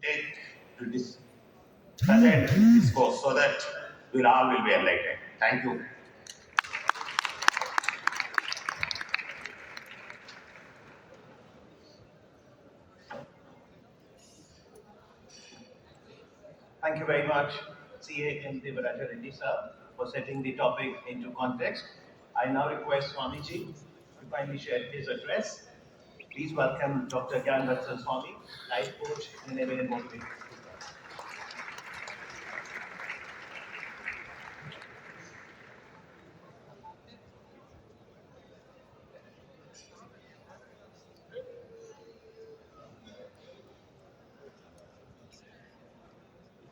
take to present this course so that we all will be enlightened. Thank you. Thank you very much, CA and Devaraja Reddy sir, for setting the topic into context. I now request Swamiji to kindly share his address. Please welcome Dr. Gnanvatsal Swami, life coach and eminent motivator.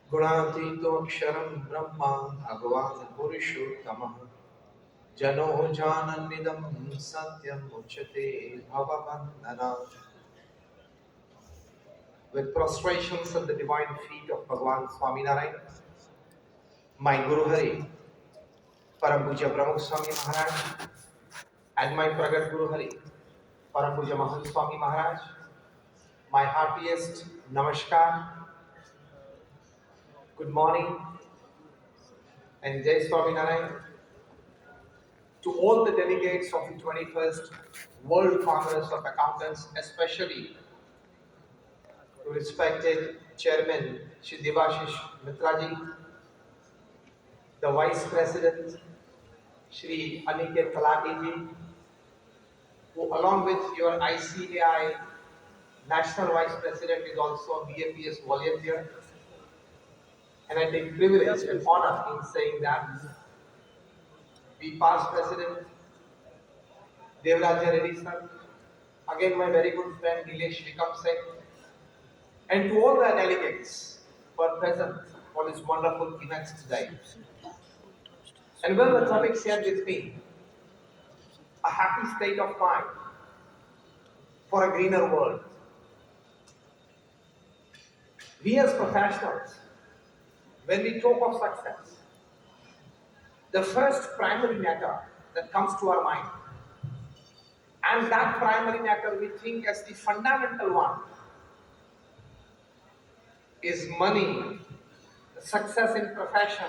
गुणातीतो अक्षरं ब्रह्मा भगवान् पुरुषोत्तमः जनो जानन्निदं सत्यम् उच्यते भववन्दनात्. With prostrations at the divine feet of Bhagavan Swaminarayan, my Guru Hari, Param Puja Pramukh Swami Maharaj, and my Pragat Guru Hari, Param Puja Mahant Swami Maharaj, my heartiest Namaskar, good morning, and Jai Swaminarayan to all the delegates of the 21st World Congress of Accountants, especially to respected Chairman Shri Devashish Mitraji, the Vice President Shri Aniket Talati, who along with your ICAI National Vice President is also a BAPS volunteer. And I take privilege and honor in saying that the past President Devaraja Reddy sir, again my very good friend Nilesh Vikamsek, and to all the delegates who are present for this wonderful event today. And well, the topic shared with me, a happy state of mind for a greener world. We as professionals, when we talk of success, the first primary matter that comes to our mind, and that primary matter we think as the fundamental one, is money, success in profession,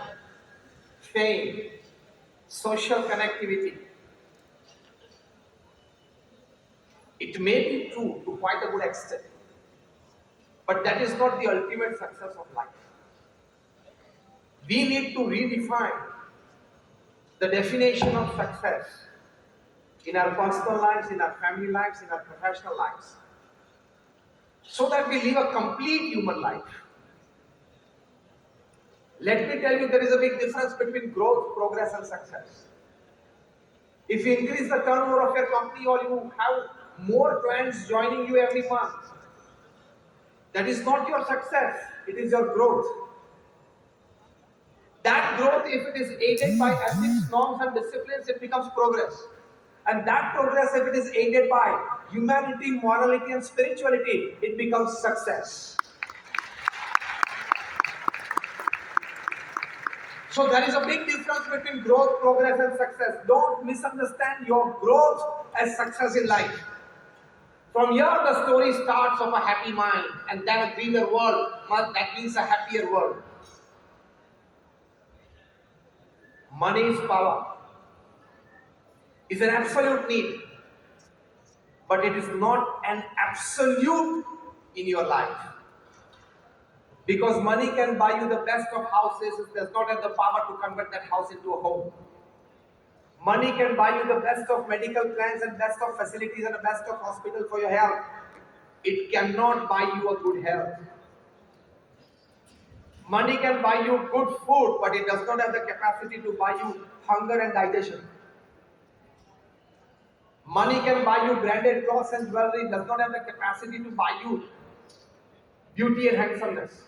fame, social connectivity. It may be true to quite a good extent, but that is not the ultimate success of life. We need to redefine the definition of success in our personal lives, in our family lives, in our professional lives, so that we live a complete human life. Let me tell you, there is a big difference between growth, progress, and success. If you increase the turnover of your company or you have more clients joining you every month, that is not your success, it is your growth. That growth, if it is aided by ethics, norms, and disciplines, it becomes progress. And that progress, if it is aided by humanity, morality, and spirituality, it becomes success. So there is a big difference between growth, progress, and success. Don't misunderstand your growth as success in life. From here, the story starts of a happy mind, and then a greener world. That means a happier world. Money is power. It's an absolute need, but it is not an absolute in your life. Because money can buy you the best of houses, it does not have the power to convert that house into a home. Money can buy you the best of medical plans and best of facilities and the best of hospital for your health. It cannot buy you a good health. Money can buy you good food, but it does not have the capacity to buy you hunger and digestion. Money can buy you branded clothes and jewelry, it does not have the capacity to buy you beauty and handsomeness.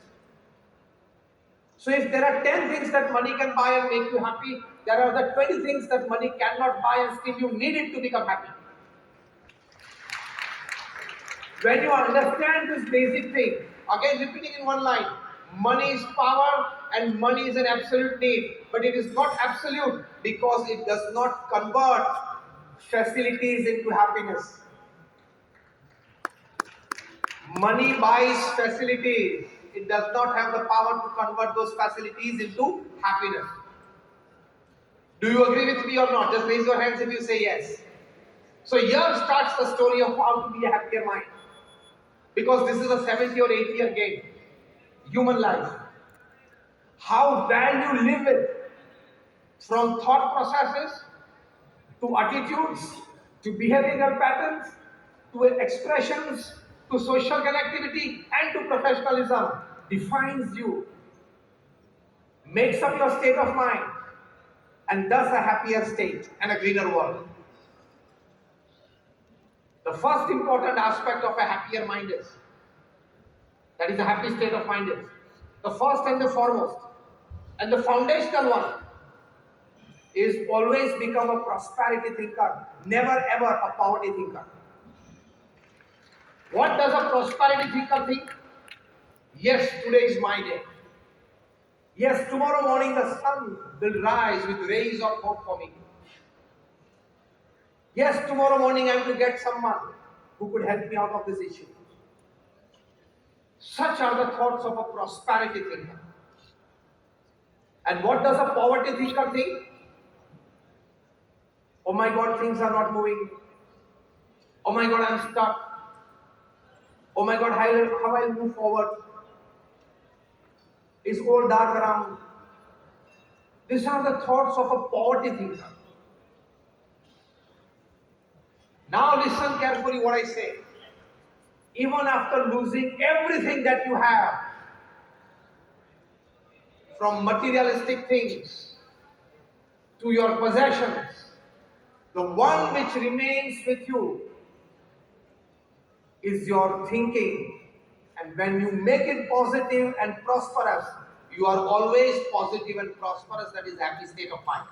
So if there are 10 things that money can buy and make you happy, there are the 20 things that money cannot buy and still you need it to become happy. When you understand this basic thing, again repeating in one line, money is power and money is an absolute need, but it is not absolute because it does not convert facilities into happiness. Money buys facilities, it does not have the power to convert those facilities into happiness. Do you agree with me or not? Just raise your hands if you say yes. So here starts the story of how to be a happier mind. Because this is a 70 or 80-year game. Human life. How well you live it. From thought processes, to attitudes, to behavioral patterns, to expressions, to social connectivity, and to professionalism defines you, makes up your state of mind, and thus a happier state and a greener world. The first important aspect of a happier mind is, that is a happy state of mind is, the first and the foremost, and the foundational one, is always become a prosperity thinker, never ever a poverty thinker. What does a prosperity thinker think? Yes, today is my day. Yes, tomorrow morning the sun will rise with rays of hope for me. Yes, tomorrow morning I am to get someone who could help me out of this issue. Such are the thoughts of a prosperity thinker. And what does a poverty thinker think? Oh my God, things are not moving. Oh my God, I'm stuck. Oh my God, how I'll move forward? It's all dark around. These are the thoughts of a poverty thinker. Now listen carefully what I say. Even after losing everything that you have, from materialistic things to your possessions, the one which remains with you is your thinking. And when you make it positive and prosperous, you are always positive and prosperous. That is happy state of mind.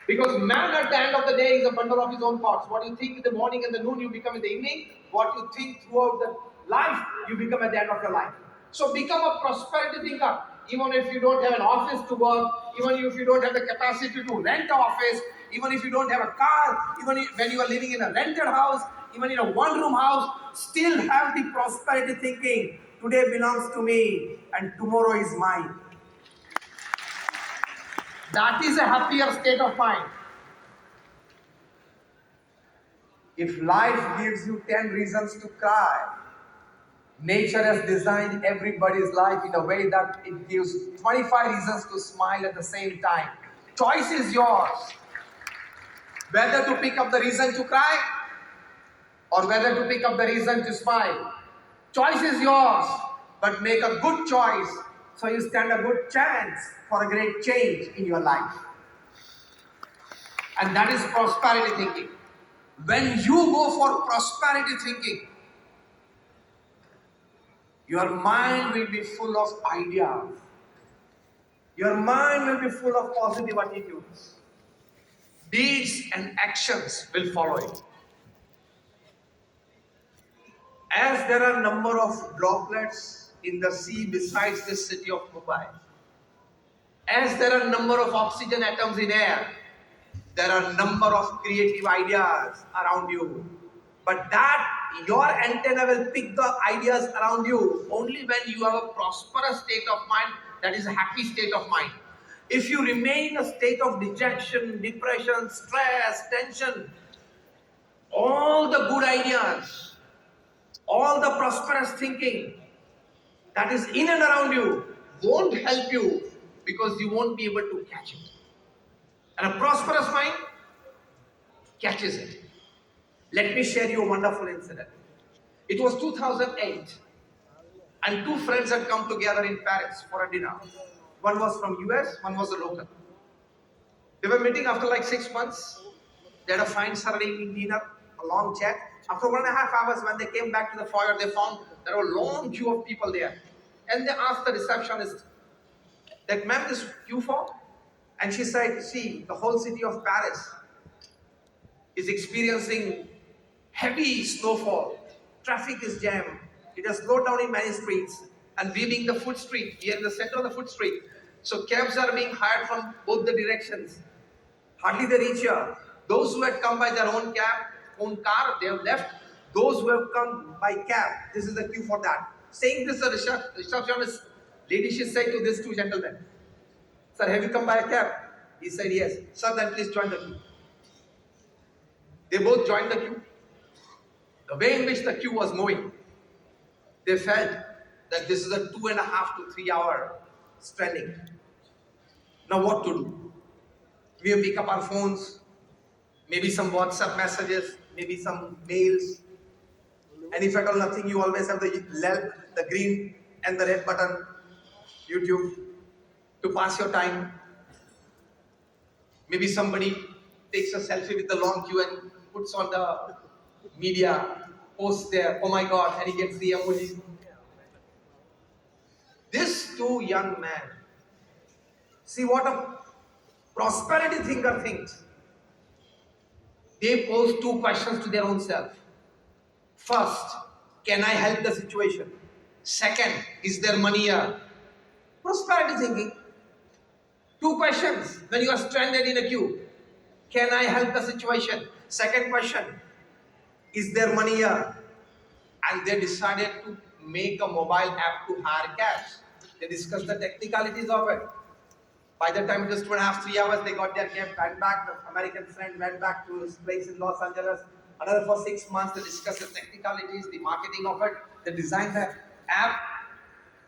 Because man at the end of the day is a bundle of his own thoughts. What you think in the morning and the noon, you become in the evening. What you think throughout the life, you become at the end of your life. So become a prosperity thinker. Even if you don't have an office to work, even if you don't have the capacity to rent an office, even if you don't have a car, even when you are living in a rented house, even in a one-room house, still have the prosperity thinking. Today belongs to me and tomorrow is mine. That is a happier state of mind. If life gives you 10 reasons to cry, nature has designed everybody's life in a way that it gives 25 reasons to smile at the same time. Choice is yours. Whether to pick up the reason to cry or whether to pick up the reason to smile. Choice is yours, but make a good choice so you stand a good chance for a great change in your life. And that is prosperity thinking. When you go for prosperity thinking, your mind will be full of ideas. Your mind will be full of positive attitudes. Deeds and actions will follow it. As there are a number of droplets in the sea besides this city of Mumbai, as there are a number of oxygen atoms in air, there are a number of creative ideas around you. But that your antenna will pick the ideas around you only when you have a prosperous state of mind, that is a happy state of mind. If you remain in a state of dejection, depression, stress, tension, all the good ideas, all the prosperous thinking that is in and around you won't help you because you won't be able to catch it. And a prosperous mind catches it. Let me share you a wonderful incident. It was 2008 and two friends had come together in Paris for a dinner. One was from US, one was a local. They were meeting after like 6 months. They had a fine Saturday dinner, a long chat. After 1.5 hours, when they came back to the foyer, they found there were a long queue of people there. And they asked the receptionist, that ma'am, this queue for? And she said, see, the whole city of Paris is experiencing heavy snowfall. Traffic is jammed. It has slowed down in many streets. And we being the foot street, we are in the center of the foot street. So cabs are being hired from both the directions. Hardly they reach here. Those who had come by their own cab, own car, they have left. Those who have come by cab, this is the queue for that. Saying this, receptionist lady, she said to these two gentlemen, "Sir, have you come by a cab?" He said, "Yes." "Sir, then please join the queue." They both joined the queue. The way in which the queue was moving, they felt that this is a 2.5 to 3 hour stranding. Now what to do? We pick up our phones, maybe some WhatsApp messages, maybe some mails, and if at all nothing, you always have the green and the red button, YouTube, to pass your time. Maybe somebody takes a selfie with the long queue and puts on the media, posts there, "Oh my God," and he gets the emoji. These two young men, see what a prosperity thinker thinks. They pose two questions to their own self. First, can I help the situation? Second, is there money here? Prosperity thinking. Two questions when you are stranded in a queue. Can I help the situation? Second question, is there money here? And they decided to make a mobile app to hire cabs. They discussed the technicalities of it. By the time it was 2.5, 3 hours, they got their cab, went back. The American friend went back to his place in Los Angeles. Another for 6 months, they discussed the technicalities, the marketing of it. They designed the app.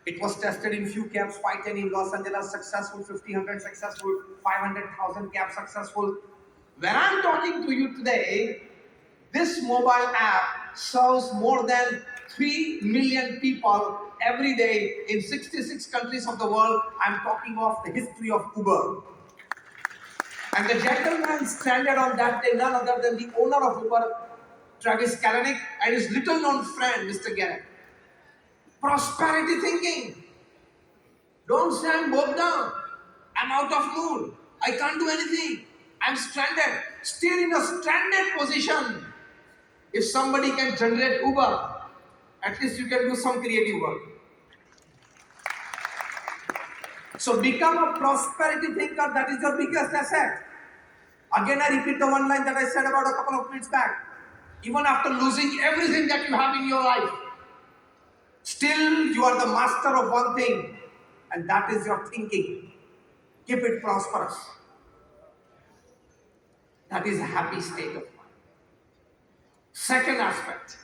It was tested in few cabs, 510 in Los Angeles, successful, 1,500 successful, 500,000 cabs successful. When I'm talking to you today, this mobile app serves more than 3 million people every day in 66 countries of the world. I'm talking of the history of Uber. And the gentleman stranded on that day, none other than the owner of Uber, Travis Kalanick, and his little known friend, Mr. Garrett. Prosperity thinking. Don't say I'm bogged down. I'm out of mood. I can't do anything. I'm stranded. Still in a stranded position. If somebody can generate Uber, at least you can do some creative work. So become a prosperity thinker. That is your biggest asset. Again, I repeat the one line that I said about a couple of minutes back. Even after losing everything that you have in your life, still you are the master of one thing, and that is your thinking. Keep it prosperous. That is a happy state of mind. Second aspect,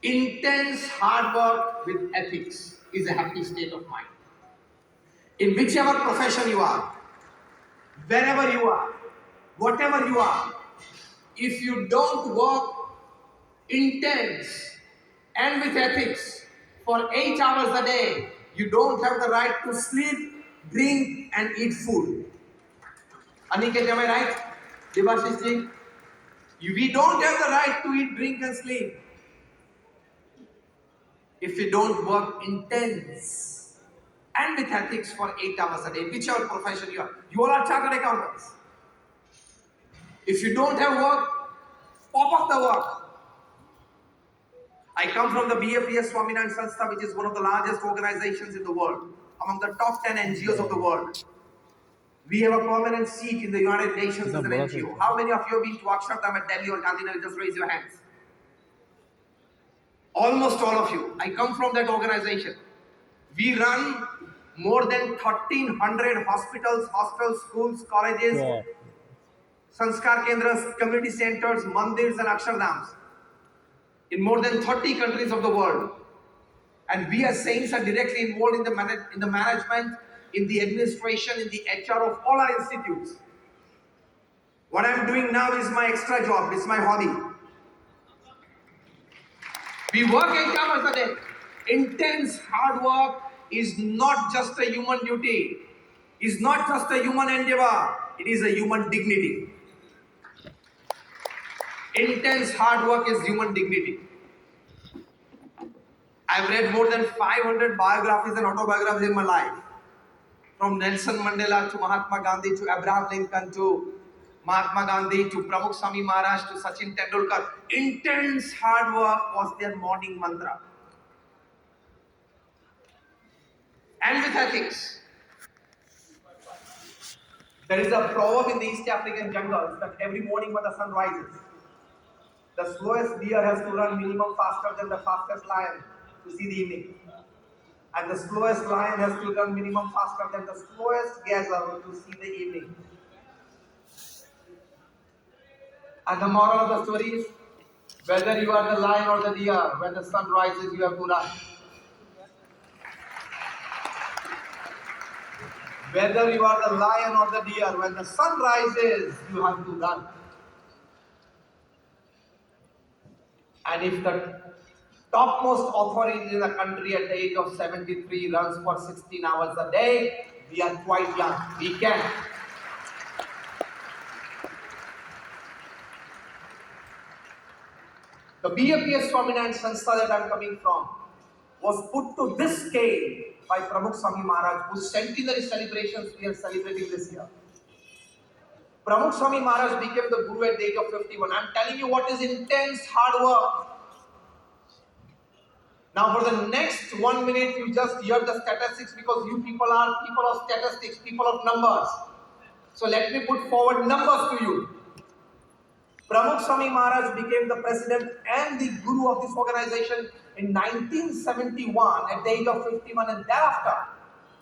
intense hard work with ethics is a happy state of mind. In whichever profession you are, wherever you are, whatever you are, if you don't work intense and with ethics for 8 hours a day, you don't have the right to sleep, drink, and eat food. Aniket, am I right? Devashish ji? We don't have the right to eat, drink, and sleep if we don't work intense and with ethics for 8 hours a day, whichever profession you are. You all are chartered accountants. If you don't have work, pop up the work. I come from the WCOA Swami Sanstha, which is one of the largest organizations in the world, among the top 10 NGOs of the world. We have a permanent seat in the United Nations as an NGO. How many of you have been to Akshardham at Delhi or Gandhinagar? Just raise your hands. Almost all of you. I come from that organization. We run more than 1,300 hospitals, hostels, schools, colleges, Sanskar Kendras, community centers, mandirs, and Akshardhams in more than 30 countries of the world. And we as saints are directly involved in the management, in the administration, in the HR of all our institutes. What I'm doing now is my extra job, it's my hobby. We work 8 hours a day. Intense hard work is not just a human duty, is not just a human endeavor, it is a human dignity. Intense hard work is human dignity. I've read more than 500 biographies and autobiographies in my life. From Nelson Mandela to Mahatma Gandhi to Abraham Lincoln to Mahatma Gandhi to Pramukh Swami Maharaj to Sachin Tendulkar. Intense hard work was their morning mantra. And with ethics. There is a proverb in the East African jungles that every morning when the sun rises, The slowest deer has to run minimum faster than the fastest lion to see the evening. And the slowest lion has to run minimum faster than the slowest gazelle to see the evening. And the moral of the story is, whether you are the lion or the deer, when the sun rises, you have to run. Whether you are the lion or the deer, when the sun rises, you have to run. And if the topmost authority in the country at the age of 73 runs for 16 hours a day, we are quite young. We can. The BAPS Swaminarayan Sanstha that I am coming from was put to this scale by Pramukh Swami Maharaj, whose centenary celebrations we are celebrating this year. Pramukh Swami Maharaj became the Guru at the age of 51. I am telling you what is intense hard work. Now for the next 1 minute, you just hear the statistics, because you people are people of statistics, people of numbers. So let me put forward numbers to you. Pramukh Swami Maharaj became the president and the guru of this organization in 1971 at the age of 51, and thereafter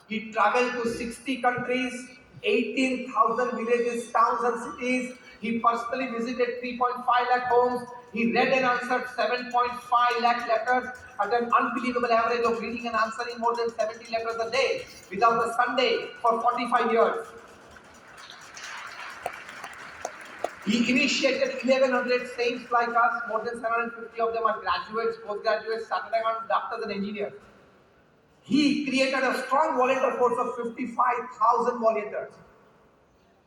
he traveled to 60 countries, 18,000 villages, towns and cities. He personally visited 3.5 lakh homes. He read and answered 7.5 lakh letters at an unbelievable average of reading and answering more than 70 letters a day without a Sunday for 45 years. He initiated 1100 saints like us. More than 750 of them are graduates, postgraduates, chartered accountants, doctors and engineers. He created a strong volunteer force of 55,000 volunteers.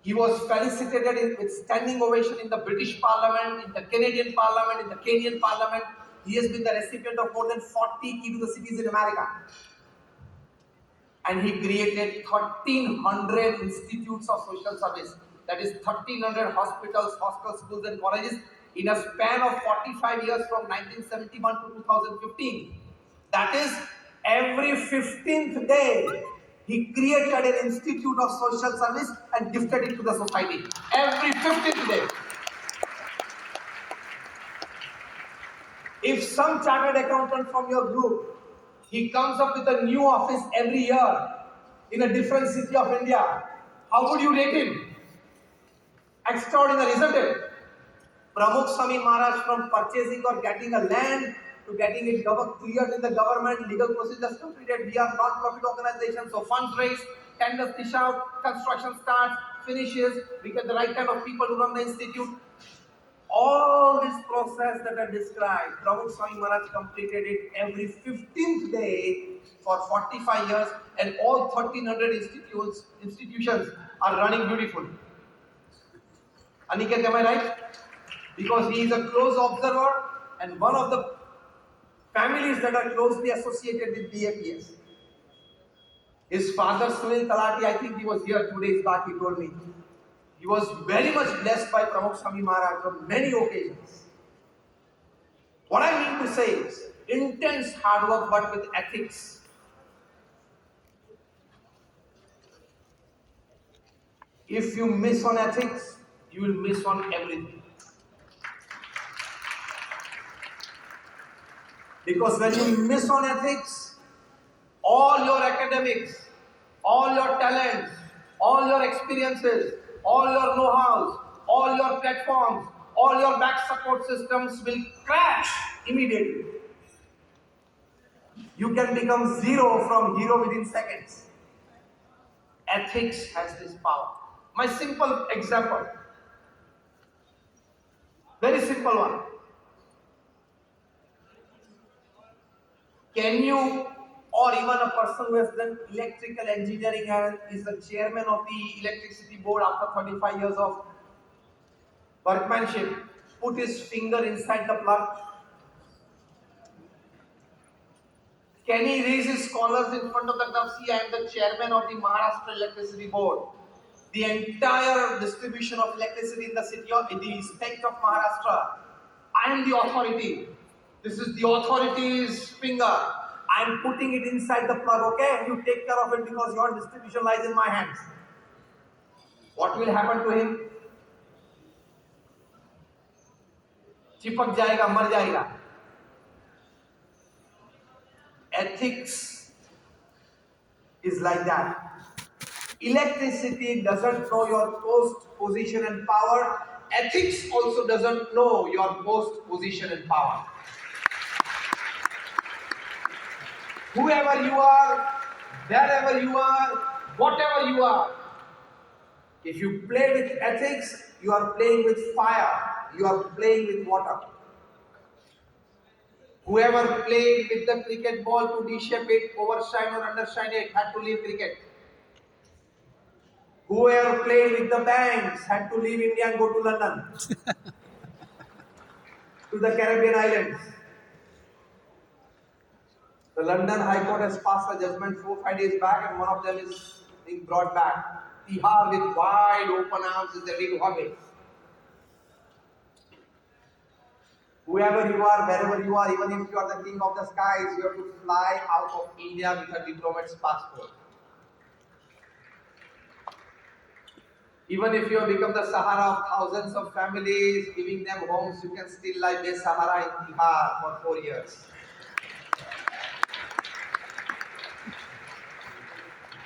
He was felicitated with standing ovation in the British Parliament, in the Canadian Parliament, in the Kenyan Parliament. He has been the recipient of more than 40 key to the cities in America. And he created 1,300 institutes of social service. That is 1,300 hospitals, hostels, schools and colleges in a span of 45 years from 1971 to 2015. That is, every 15th day, he created an institute of social service and gifted it to the society. Every 15th day. If some chartered accountant from your group, he comes up with a new office every year in a different city of India, how would you rate him? Extraordinary, isn't it? Pramukh Swami Maharaj, from purchasing or getting a land to getting it cleared in the government, legal procedures completed. We are non-profit organization, so funds raised, tenders dish out, construction starts, finishes, we get the right kind of people to run the institute. All this process that I described, Pramukh Swami Maharaj completed it every 15th day for 45 years, and all 1,300 institutions are running beautifully. Aniket, am I right? Because he is a close observer and one of the families that are closely associated with BAPS. His father, Sunil Talati, I think he was here 2 days back, he told me. He was very much blessed by Pramukh Swami Maharaj on many occasions. What I mean to say is, intense hard work but with ethics. If you miss on ethics, you will miss on everything. Because when you miss on ethics, all your academics, all your talents, all your experiences, all your know-hows, all your platforms, all your back support systems will crash immediately. You can become zero from hero within seconds. Ethics has this power. My simple example, very simple one. Can you, or even a person who has done electrical engineering and is the chairman of the electricity board after 35 years of workmanship, put his finger inside the plug? Can he raise his collars in front of the club? See, I am the chairman of the Maharashtra Electricity Board. The entire distribution of electricity in the state of Maharashtra. I am the authority. This is the authority's finger. I am putting it inside the plug, okay? You take care of it because your distribution lies in my hands. What will happen to him? चिपक जाएगा, मर जाएगा. Ethics is like that. Electricity doesn't know your post, position and power. Ethics also doesn't know your post, position and power. Whoever you are, wherever you are, whatever you are, if you play with ethics, you are playing with fire, you are playing with water. Whoever played with the cricket ball to reshape it, overshine or undershine it, had to leave cricket. Whoever played with the banks had to leave India and go to London, to the Caribbean islands. The London High Court has passed a judgment 4-5 days back, and one of them is being brought back. Tihar with wide open arms is ready to hug it. Whoever you are, wherever you are, even if you are the king of the skies, you have to fly out of India with a diplomat's passport. Even if you have become the Sahara of thousands of families, giving them homes, you can still lie base Sahara in Tihar for 4 years.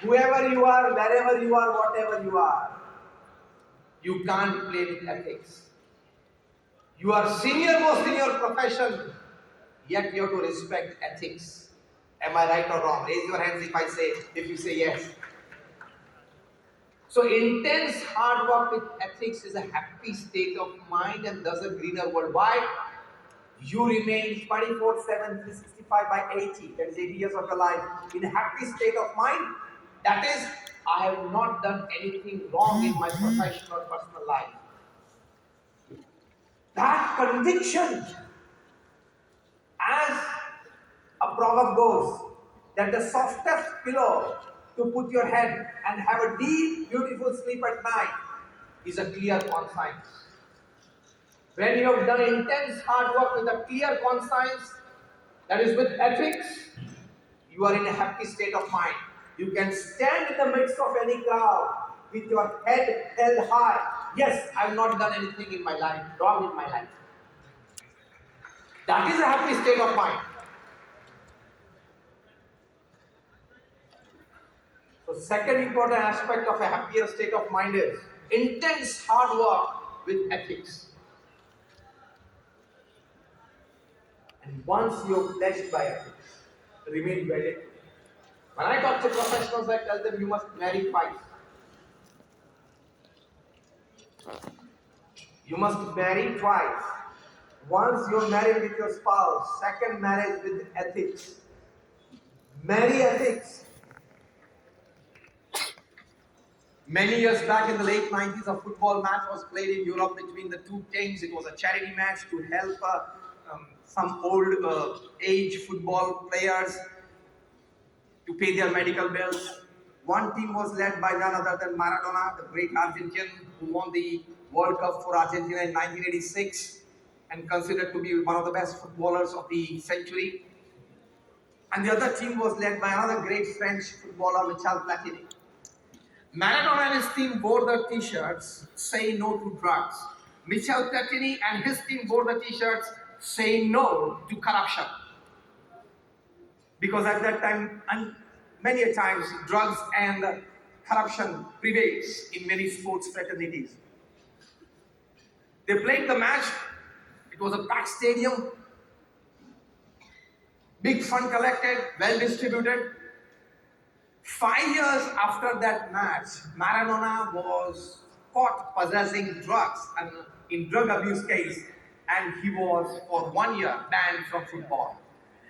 Whoever you are, wherever you are, whatever you are, you can't play with ethics. You are senior most in your profession, yet you have to respect ethics. Am I right or wrong? Raise your hands if you say yes. So intense hard work with ethics is a happy state of mind and thus a greener world. Why? You remain 24/7, 365 by 80, that is 80 years of your life, in a happy state of mind. That is, I have not done anything wrong in my professional or personal life. That conviction, as a proverb goes, that the softest pillow to put your head and have a deep, beautiful sleep at night is a clear conscience. When you have done intense hard work with a clear conscience, that is with ethics, you are in a happy state of mind. You can stand in the midst of any crowd with your head held high. Yes, I have not done anything in my life, wrong in my life. That is a happy state of mind. So second important aspect of a happier state of mind is intense hard work with ethics. And once you're blessed by ethics, remain wedded. When I talk to professionals, I tell them you must marry twice. You must marry twice. Once you're married with your spouse, second marriage with ethics. Marry ethics. Many years back in the late 90s, a football match was played in Europe between the two teams. It was a charity match to help some old age football players to pay their medical bills. One team was led by none other than Maradona, the great Argentine who won the World Cup for Argentina in 1986 and considered to be one of the best footballers of the century. And the other team was led by another great French footballer, Michel Platini. Maradona and his team wore the t-shirts, "Say no to drugs." Michel Platini and his team wore the t-shirts, "Say no to corruption." Because at that time, and many a times, drugs and corruption prevails in many sports fraternities. They played the match. It was a packed stadium, big fund collected, well distributed. 5 years after that match, Maradona was caught possessing drugs and in drug abuse case, and he was for 1 year banned from football.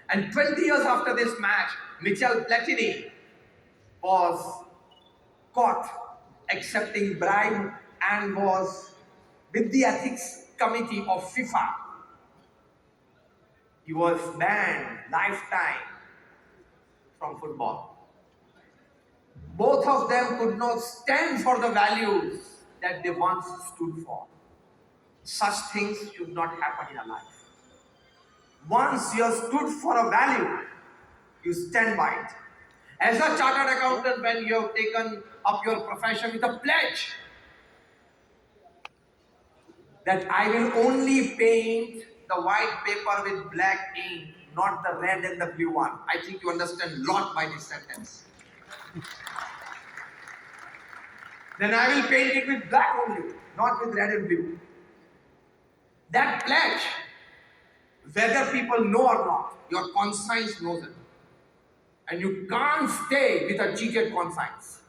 And 20 years after this match, Michel Platini was caught accepting bribe and was with the ethics committee of FIFA. He was banned lifetime from football. Both of them could not stand for the values that they once stood for. Such things should not happen in a life. Once you have stood for a value, you stand by it. As a chartered accountant, when you have taken up your profession with a pledge that I will only paint the white paper with black ink, not the red and the blue one. I think you understand a lot by this sentence. Then I will paint it with black only, not with red and blue. That pledge, whether people know or not, your conscience knows it. And you can't stay with a cheated conscience.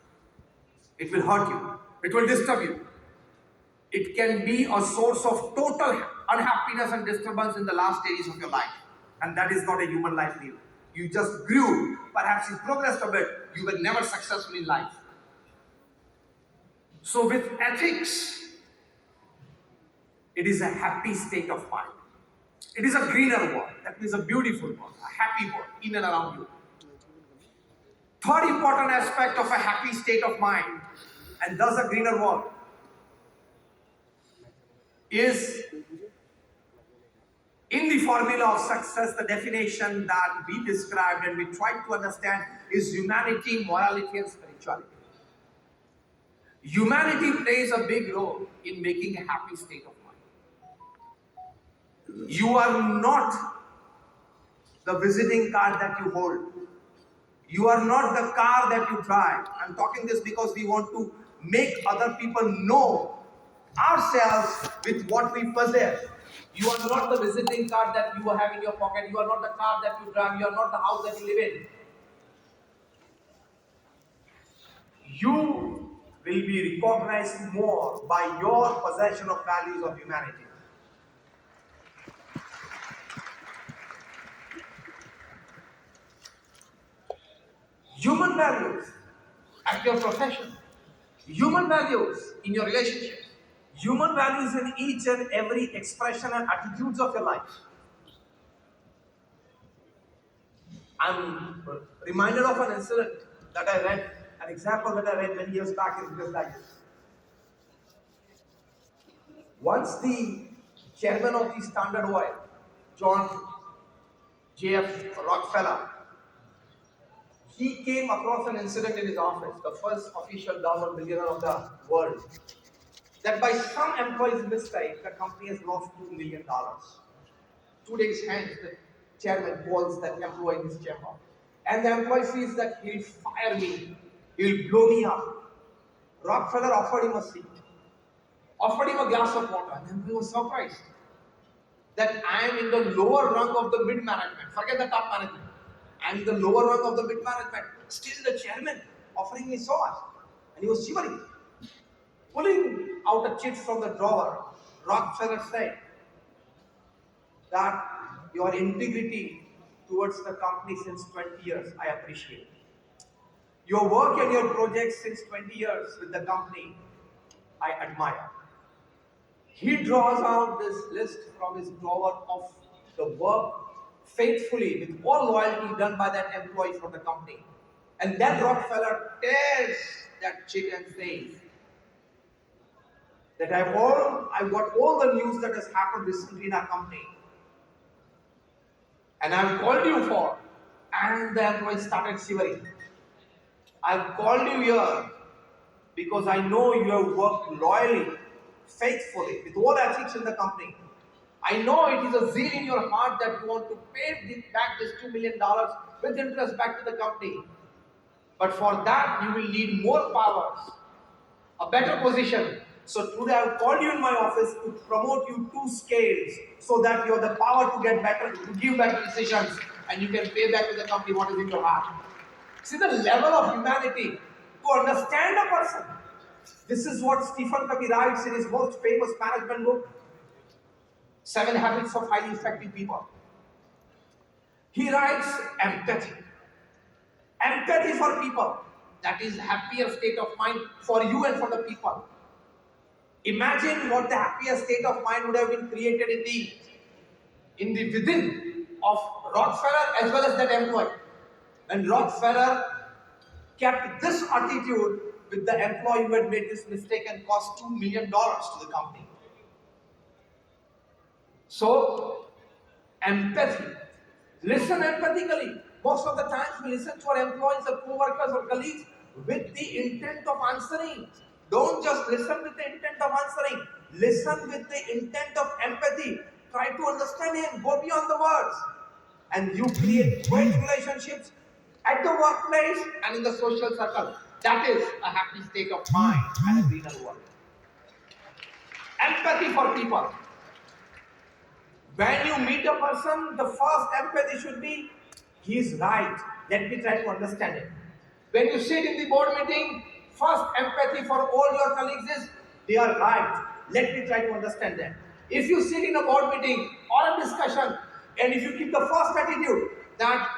It will hurt you. It will disturb you. It can be a source of total unhappiness and disturbance in the last stages of your life. And that is not a human life lived. You just grew, perhaps you progressed a bit, you were never successful in life. So with ethics, it is a happy state of mind. It is a greener world. That means a beautiful world, a happy world in and around you. Third important aspect of a happy state of mind, and thus a greener world, is in the formula of success, the definition that we described and we tried to understand is humanity, morality, and spirituality. Humanity plays a big role in making a happy state of mind. You are not the visiting card that you hold. You are not the car that you drive. I'm talking this because we want to make other people know ourselves with what we possess. You are not the visiting card that you have in your pocket. You are not the car that you drive. You are not the house that you live in. You will be recognized more by your possession of values of humanity. Human values at your profession, human values in your relationships, human values in each and every expression and attitudes of your life. I'm reminded of an incident that I read, an example that I read many years back is just like this. Once the chairman of the Standard Oil, John J.F. Rockefeller, he came across an incident in his office, the first official dollar billionaire of the world, that by some employee's mistake, the company has lost $2 million. 2 days hence, the chairman calls that employee in his chamber. And the employee sees that he'll fire me, he'll blow me up. Rockefeller offered him a seat, offered him a glass of water, and the employee was surprised that I am in the lower rung of the mid-management. Forget the top management. I am in the lower rung of the mid-management. Still the chairman offering me so much. And he was shivering. Pulling out a chit from the drawer, Rockefeller said that your integrity towards the company since 20 years, I appreciate. Your work and your projects since 20 years with the company, I admire. He draws out this list from his drawer of the work faithfully with all loyalty done by that employee for the company. And then Rockefeller tears that chit and says that I've got all the news that has happened recently in our company. And I've called you for, and the employee started shivering. I've called you here because I know you have worked loyally, faithfully, with all ethics in the company. I know it is a zeal in your heart that you want to pay back this $2 million with interest back to the company. But for that, you will need more powers, a better position. So today I have called you in my office to promote you 2 scales so that you have the power to get better, to give better decisions, and you can pay back to the company what is in your heart. See the level of humanity to understand a person. This is what Stephen Covey writes in his most famous management book, 7 Habits of Highly Effective People. He writes empathy. Empathy for people. That is happier state of mind for you and for the people. Imagine what the happier state of mind would have been created in the within of Rockefeller as well as that employee. And Rockefeller kept this attitude with the employee who had made this mistake and cost $2 million to the company. So, empathy. Listen empathically. Most of the times we listen to our employees or co-workers or colleagues with the intent of answering. Don't just listen with the intent of answering. Listen with the intent of empathy. try to understand him, go beyond the words. And you create great relationships at the workplace and in the social circle. That is a happy state of mind and a greener world. Empathy for people. When you meet a person, the first empathy should be, he is right. Let me try to understand him. When you sit in the board meeting, first empathy for all your colleagues is, they are right. Let me try to understand them. If you sit in a board meeting or a discussion, and if you keep the first attitude that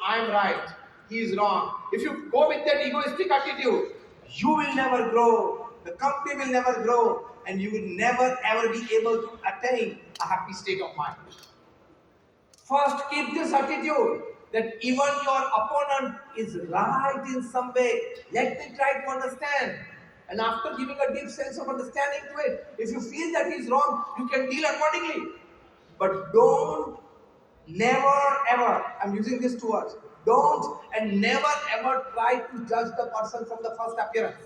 I am right, he is wrong. If you go with that egoistic attitude, you will never grow, the company will never grow, and you will never ever be able to attain a happy state of mind. First, keep this attitude that even your opponent is right in some way. Let me try to understand. And after giving a deep sense of understanding to it, if you feel that he is wrong, you can deal accordingly. But don't, never ever, I'm using these two words, don't and never ever try to judge the person from the first appearance.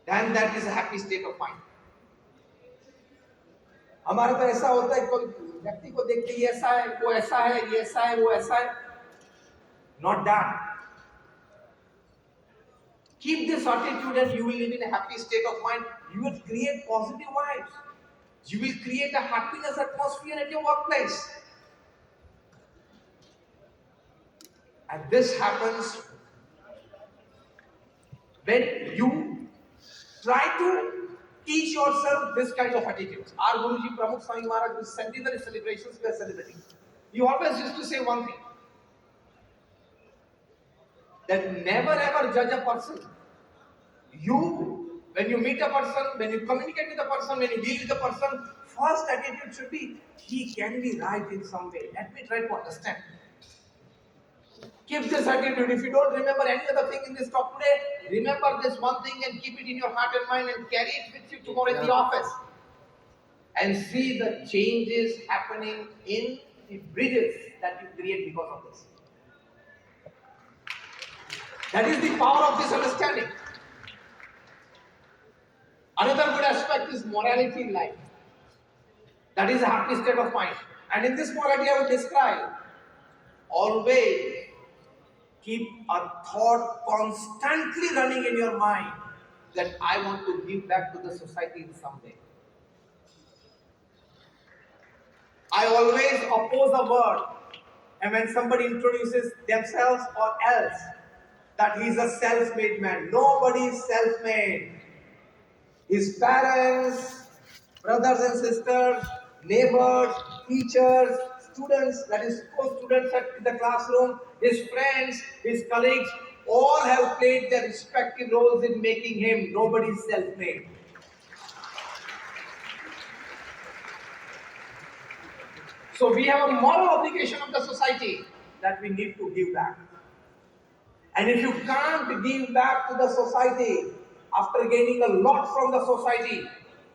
Then that is a happy state of mind. हमारा तो ऐसा होता है, कोई व्यक्ति को देखते ही ऐसा है, वो ऐसा है, ये ऐसा है, वो ऐसा है. Not that. Keep this attitude and you will live in a happy state of mind. You will create positive vibes. You will create a happiness atmosphere at your workplace. And this happens when you try to teach yourself this kind of attitudes. Our Guruji Pramukh Swami Maharaj, whose centenary celebrations we are celebrating, he always used to say one thing, that never ever judge a person. You, when you meet a person, when you communicate with a person, when you deal with a person, first attitude should be, he can be right in some way. Let me try to understand. Keep this attitude. If you don't remember any other thing in this talk today, remember this one thing and keep it in your heart and mind and carry it with you tomorrow in the office. And see the changes happening in the bridges that you create because of this. That is the power of this understanding. Another good aspect is morality in life. That is a happy state of mind. And in this morality I will describe, always keep a thought constantly running in your mind that I want to give back to the society in some way. I always oppose a word, and when somebody introduces themselves or else, that he is a self-made man. Nobody is self-made. His parents, brothers and sisters, neighbors, teachers, students, that is co-students in the classroom, his friends, his colleagues, all have played their respective roles in making him. Nobody is self-made. So we have a moral obligation of the society that we need to give back. And if you can't give back to the society after gaining a lot from the society,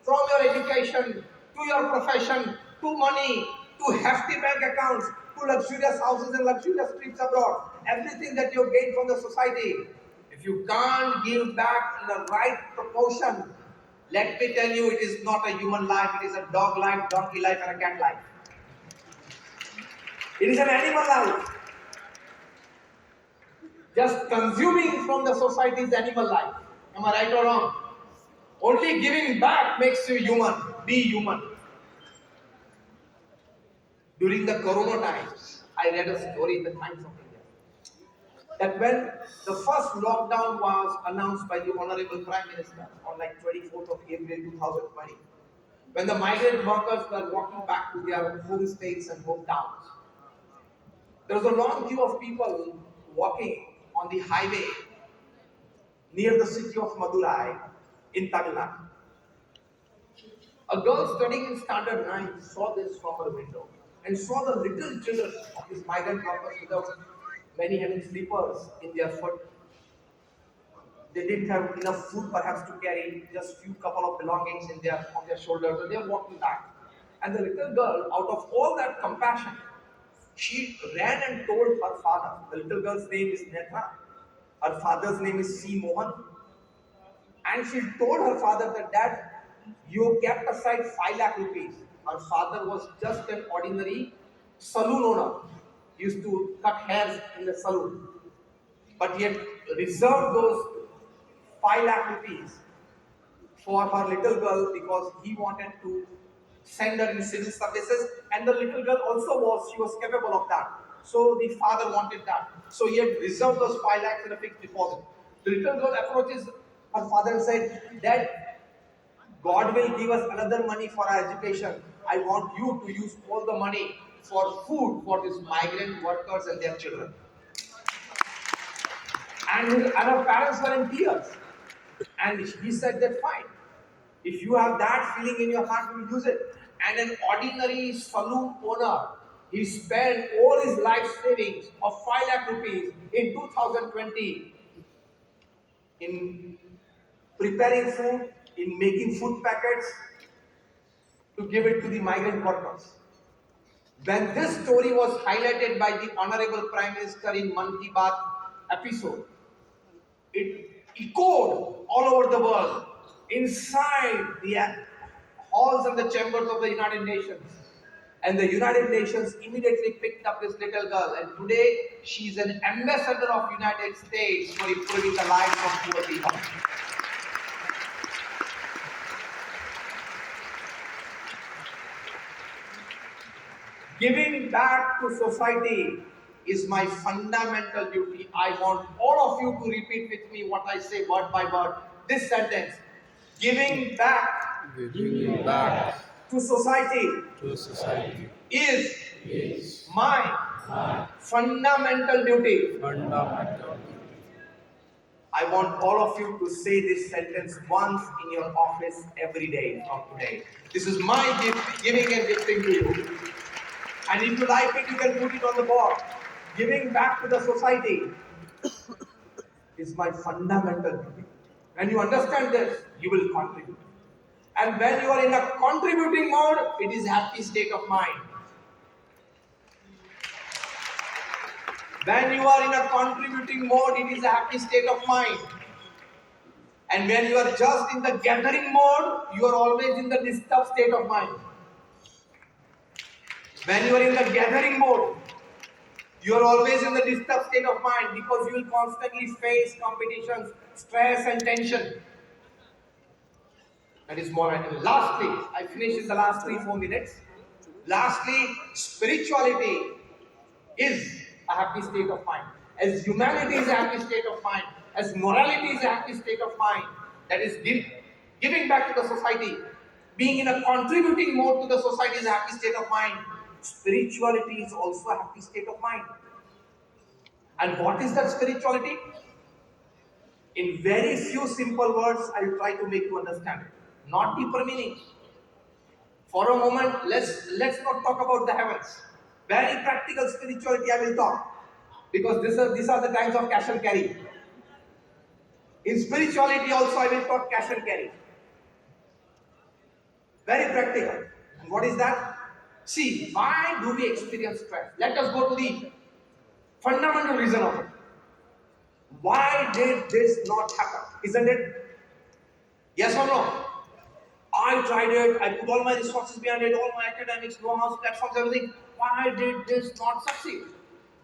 from your education, to your profession, to money, to hefty bank accounts, to luxurious houses and luxurious trips abroad, everything that you gain from the society, if you can't give back in the right proportion, let me tell you, it is not a human life, it is a dog life, donkey life and a cat life. It is an animal life. Just consuming from the society is animal life. Am I right or wrong? Only giving back makes you human. Be human. During the Corona times, I read a story in the Times of India that when the first lockdown was announced by the Honorable Prime Minister on like 24th of April 2020, when the migrant workers were walking back to their home states and hometowns, there was a long queue of people walking on the highway near the city of Madurai in Tamil Nadu. A girl studying in standard 9 saw this from her window and saw the little children of these migrant workers without many having slippers in their foot. They didn't have enough food perhaps to carry, just few couple of belongings on their shoulders, and they are walking back. And the little girl, out of all that compassion, she ran and told her father. The little girl's name is Netra. Her father's name is C. Mohan. And she told her father that, Dad, you kept aside 5 lakh rupees. Her father was just an ordinary saloon owner. He used to cut hairs in the saloon. But he had reserved those 5 lakh rupees for her little girl because he wanted to send her in civil services, and the little girl also she was capable of that. So the father wanted that. So he had reserved those 5 lakhs in a fixed deposit. The little girl approaches her father and said, Dad, God will give us another money for our education. I want you to use all the money for food for these migrant workers and their children. And her parents were in tears. And he said that fine. If you have that feeling in your heart, you will use it. And an ordinary saloon owner, he spent all his life savings of 5 lakh rupees in 2020 in preparing food, in making food packets to give it to the migrant workers. When this story was highlighted by the Honorable Prime Minister in Mann Ki Baat episode, it echoed all over the world, inside the halls and the chambers of the United Nations. And the United Nations immediately picked up this little girl, and today she is an ambassador of United States for improving the lives of poor people. Giving back to society is my fundamental duty. I want all of you to repeat with me what I say word by word. This sentence: giving back to society is my fundamental duty. I want all of you to say this sentence once in your office every day from today. This is my gift, giving and gifting to you. And if you like it, you can put it on the board. Giving back to the society is my fundamental duty. When you understand this, you will contribute. And when you are in a contributing mode, it is happy state of mind. When you are in a contributing mode, it is a happy state of mind. And when you are just in the gathering mode, you are always in the disturbed state of mind. When you are in the gathering mode, you are always in the disturbed state of mind because you will constantly face competitions, stress and tension. That is more. And lastly, I finish in the last 3-4 minutes. Lastly, spirituality is a happy state of mind. As humanity is a happy state of mind, as morality is a happy state of mind, that is giving back to the society, being in a contributing mode to the society is a happy state of mind. Spirituality is also a happy state of mind. And what is that spirituality? In very few simple words, I will try to make you understand it. Not deeper meaning. For a moment, let's not talk about the heavens. Very practical spirituality I will talk. Because these are the times of cash and carry. In spirituality also I will talk cash and carry. Very practical. And what is that? See, why do we experience stress? Let us go to the fundamental reason of it. Why did this not happen? Isn't it? Yes or no? I tried it, I put all my resources behind it, all my academics, know-hows, platforms, everything. Why did this not succeed?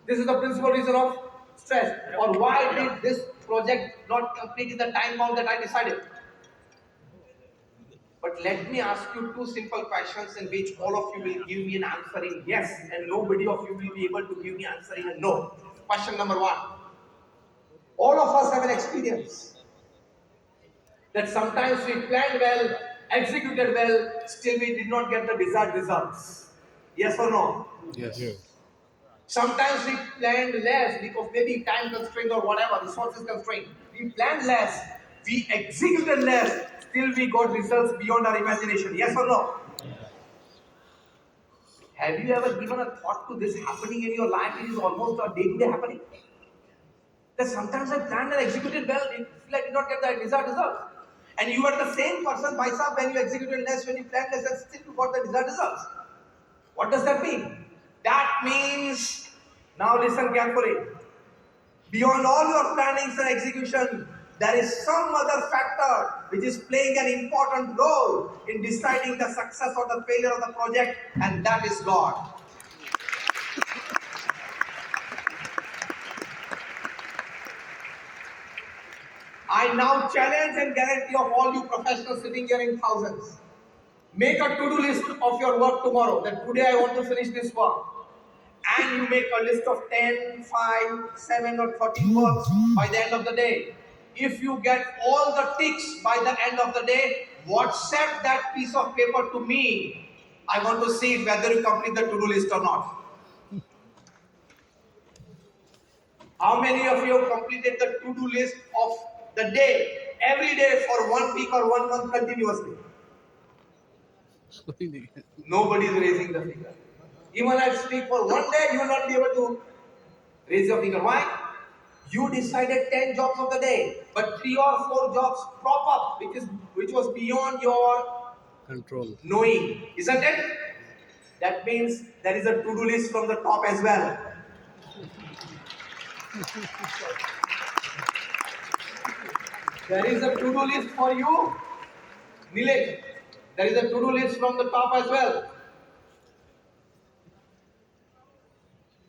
This is the principal reason of stress. Or why did this project not complete in the time bound that I decided? But let me ask you 2 simple questions in which all of you will give me an answer in yes, and nobody of you will be able to give me answer in a no. Question number 1. All of us have an experience that sometimes we planned well, executed well, still we did not get the desired results. Yes or no? Yes. Sometimes we planned less because maybe time constraint or whatever, resources constraint. We planned less, we executed less, still we got results beyond our imagination. Yes or no? Have you ever given a thought to this happening in your life? It is almost a day-to-day happening. That sometimes I planned and executed well, still I did not get the desired results. And you are the same person, by some when you executed less, when you planned less, and still you got the desired results. What does that mean? That means, now listen carefully. Beyond all your plannings and execution, there is some other factor which is playing an important role in deciding the success or the failure of the project, and that is God. I now challenge and guarantee of all you professionals sitting here in thousands. Make a to-do list of your work tomorrow, that today I want to finish this work. And you make a list of 10, 5, 7 or 13 works by the end of the day. If you get all the ticks by the end of the day, WhatsApp that piece of paper to me. I want to see whether you complete the to-do list or not. How many of you have completed the to-do list of the day, every day for 1 week or 1 month continuously? Nobody is raising the finger. Even if I speak for 1 day, you will not be able to raise your finger. Why? You decided 10 jobs of the day, but 3 or 4 jobs crop up, which was beyond your control. knowing, isn't it? That means there is a to-do list from the top as well. There is a to-do list for you, Nilesh. There is a to-do list from the top as well.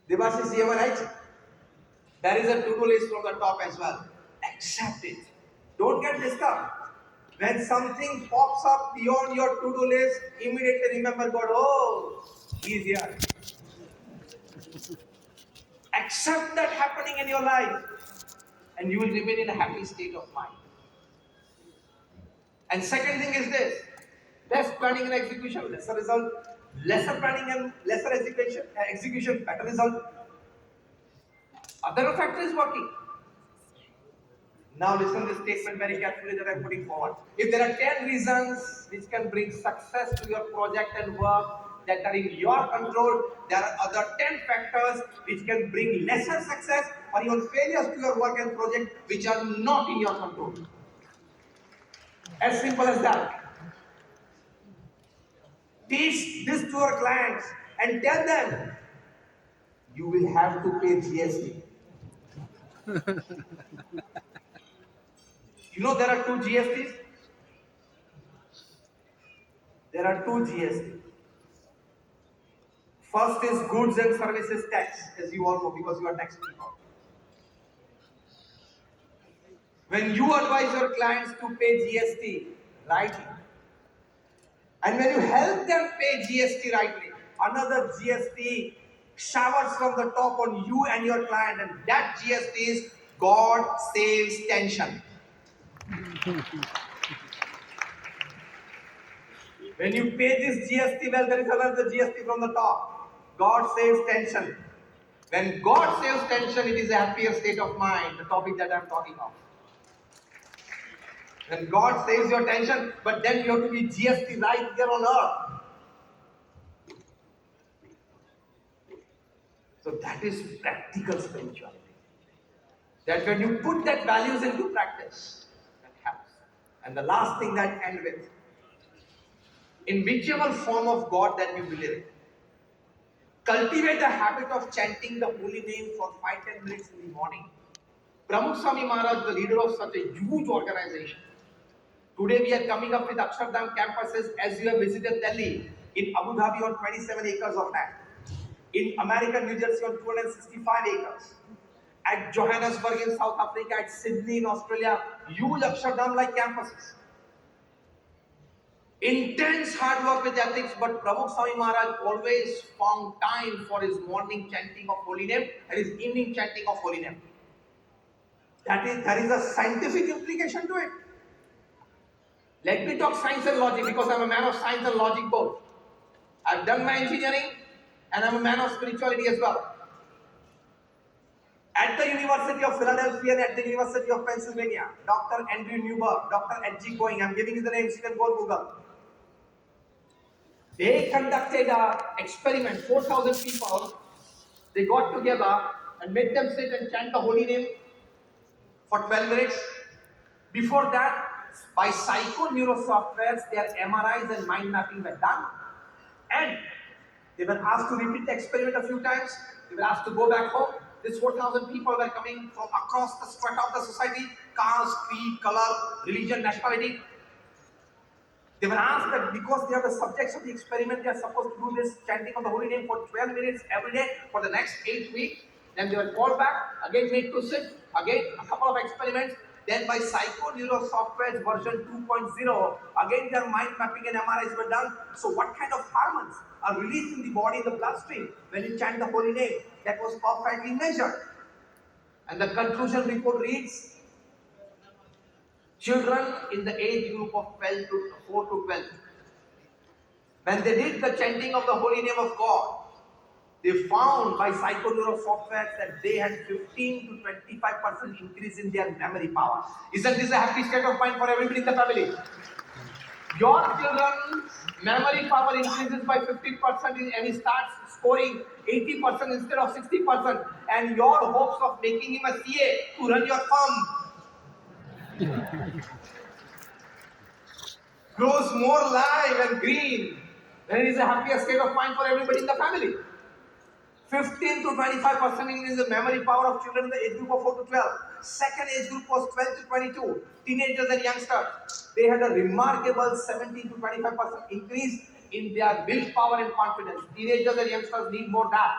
Devashish, am I right? There is a to-do list from the top as well. Accept it. Don't get disturbed. When something pops up beyond your to-do list, immediately remember God. Oh, He is here. Accept that happening in your life, and you will remain in a happy state of mind. And second thing is this: less planning and execution, lesser result. Lesser planning and lesser execution, better result. Other factor is working. Now listen to this statement very carefully that I am putting forward. If there are 10 reasons which can bring success to your project and work that are in your control, there are other 10 factors which can bring lesser success or even failures to your work and project which are not in your control. As simple as that. Teach this to your clients and tell them you will have to pay GST. You know there are 2 GSTs? There are 2 GST. First is goods and services tax, as you all know, because you are tax people. When you advise your clients to pay GST rightly, and when you help them pay GST rightly, another GST showers from the top on you and your client, and that GST is God saves tension. When you pay this GST well, there is another GST from the top. God saves tension. When God saves tension, it is a happier state of mind, the topic that I am talking of. When God saves your tension, but then you have to be GST right here on earth. So that is practical spirituality. That when you put that values into practice, that helps. And the last thing that I end with, in whichever form of God that you believe in, cultivate a habit of chanting the holy name for 5-10 minutes in the morning. Pramukh Swami Maharaj, the leader of such a huge organization. Today we are coming up with Akshardham campuses, as you have visited Delhi, in Abu Dhabi on 27 acres of land. In America, New Jersey on 265 acres. At Johannesburg in South Africa, at Sydney in Australia, huge Akshardham-like campuses. Intense hard work with ethics, but Pramukh Swami Maharaj always found time for his morning chanting of holy name and his evening chanting of holy name. There is a scientific implication to it. Let me talk science and logic, because I am a man of science and logic both. I have done my engineering and I am a man of spirituality as well. At the University of Philadelphia and at the University of Pennsylvania, Dr. Andrew Newberg, Dr. H.G. Going, I am giving you the names, you can go on Google. They conducted an experiment, 4,000 people, they got together and made them sit and chant the holy name for 12 minutes. Before that, by psychoneurosoftwares, their MRIs and mind mapping were done. And they were asked to repeat the experiment a few times. They were asked to go back home. These 4,000 people were coming from across the strata of the society, caste, creed, color, religion, nationality. They were asked that because they are the subjects of the experiment, they are supposed to do this chanting of the holy name for 12 minutes every day for the next 8 weeks. Then they were called back, again made to sit, again a couple of experiments. Then by psycho-neuro-software's version 2.0, again their mind mapping and MRIs were done. So what kind of hormones are released in the body, in the bloodstream, when you chant the holy name? That was perfectly measured. And the conclusion report reads, children in the age group of 4 to 12, when they did the chanting of the holy name of God, they found by psychoneuro software that they had 15 to 25% increase in their memory power. Isn't this a happy state of mind for everybody in the family? Your children's memory power increases by 50% and he starts scoring 80% instead of 60%. And your hopes of making him a CA to run your firm grows more live and green. Then it is a happier state of mind for everybody in the family. 15 to 25% increase the memory power of children in the age group of 4 to 12. Second age group was 12 to 22. Teenagers and youngsters. They had a remarkable 17 to 25% increase in their willpower and confidence. Teenagers and youngsters need more that.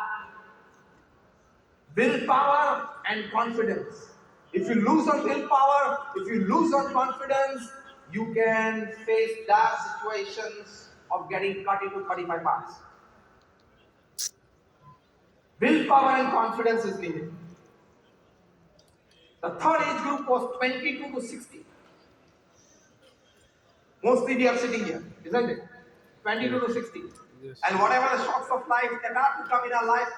Willpower and confidence. If you lose on willpower, if you lose on confidence, you can face dark situations of getting cut into 35 parts. Willpower and confidence is needed. The third age group was 22 to 60. Mostly we are sitting here, isn't it? 22 to 60. Yes. And whatever the shocks of life that are to come in our life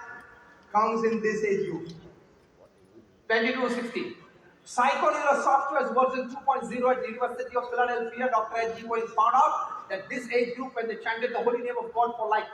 comes in this age group. 22 to 60. Psychoneuro Software's version 2.0 at the University of Philadelphia, Dr. H.G. Coyne found out that this age group, when they chanted the holy name of God for like